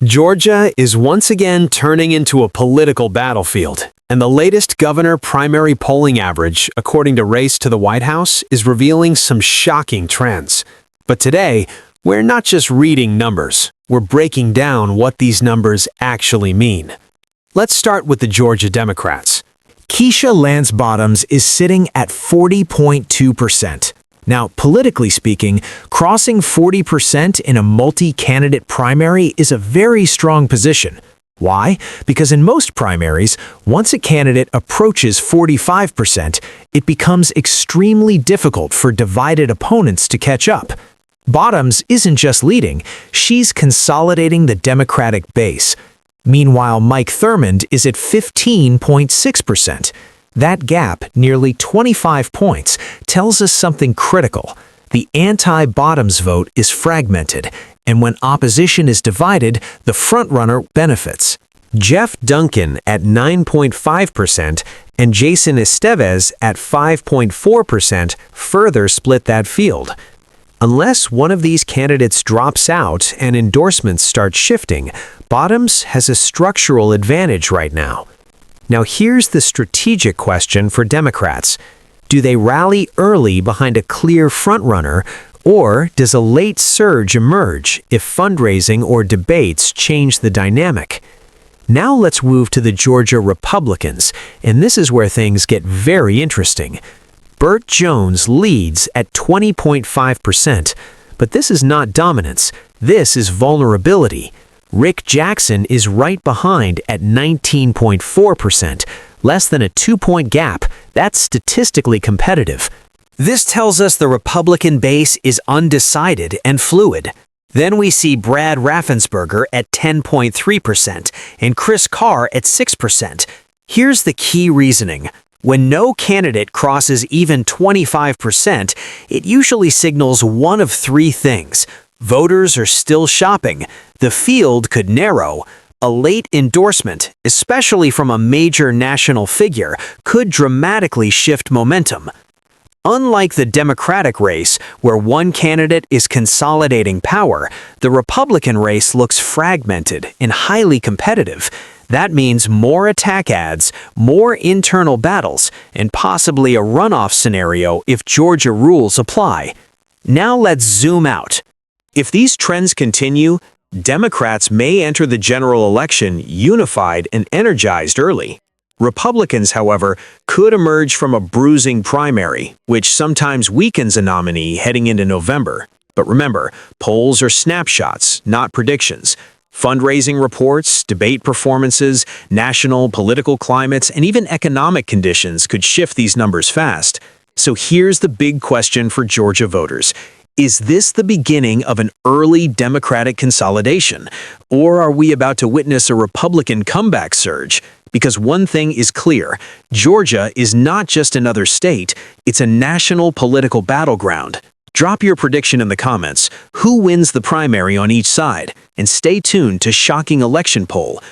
Georgia is once again turning into a political battlefield, and the latest governor primary polling average, according to Race to the White House, is revealing some shocking trends. But today, we're not just reading numbers, we're breaking down what these numbers actually mean. Let's start with the Georgia Democrats. Keisha Lance Bottoms is sitting at 40.2%. Now, politically speaking, crossing 40% in a multi-candidate primary is a very strong position. Why? Because in most primaries, once a candidate approaches 45%, it becomes extremely difficult for divided opponents to catch up. Bottoms isn't just leading, she's consolidating the Democratic base. Meanwhile, Mike Thurmond is at 15.6%. That gap, nearly 25 points, tells us something critical. The anti-Bottoms vote is fragmented, and when opposition is divided, the frontrunner benefits. Geoff Duncan at 9.5% and Jason Esteves at 5.4% further split that field. Unless one of these candidates drops out and endorsements start shifting, Bottoms has a structural advantage right now. Now here's the strategic question for Democrats. Do they rally early behind a clear frontrunner, or does a late surge emerge if fundraising or debates change the dynamic? Now let's move to the Georgia Republicans, and this is where things get very interesting. Burt Jones leads at 20.5%, but this is not dominance, this is vulnerability. Rick Jackson is right behind at 19.4%, less than a 2-point gap. That's statistically competitive. This tells us the Republican base is undecided and fluid. Then we see Brad Raffensperger at 10.3% and Chris Carr at 6%. Here's the key reasoning. When no candidate crosses even 25%, it usually signals one of three things. Voters are still shopping, the field could narrow, a late endorsement, especially from a major national figure, could dramatically shift momentum. Unlike the Democratic race, where one candidate is consolidating power, the Republican race looks fragmented and highly competitive. That means more attack ads, more internal battles, and possibly a runoff scenario if Georgia rules apply. Now let's zoom out. If these trends continue, Democrats may enter the general election unified and energized early. Republicans, however, could emerge from a bruising primary, which sometimes weakens a nominee heading into November. But remember, polls are snapshots, not predictions. Fundraising reports, debate performances, national political climates, and even economic conditions could shift these numbers fast. So here's the big question for Georgia voters. Is this the beginning of an early Democratic consolidation? Or are we about to witness a Republican comeback surge? Because one thing is clear, Georgia is not just another state, it's a national political battleground. Drop your prediction in the comments. Who wins the primary on each side? And stay tuned to Shocking Election Poll,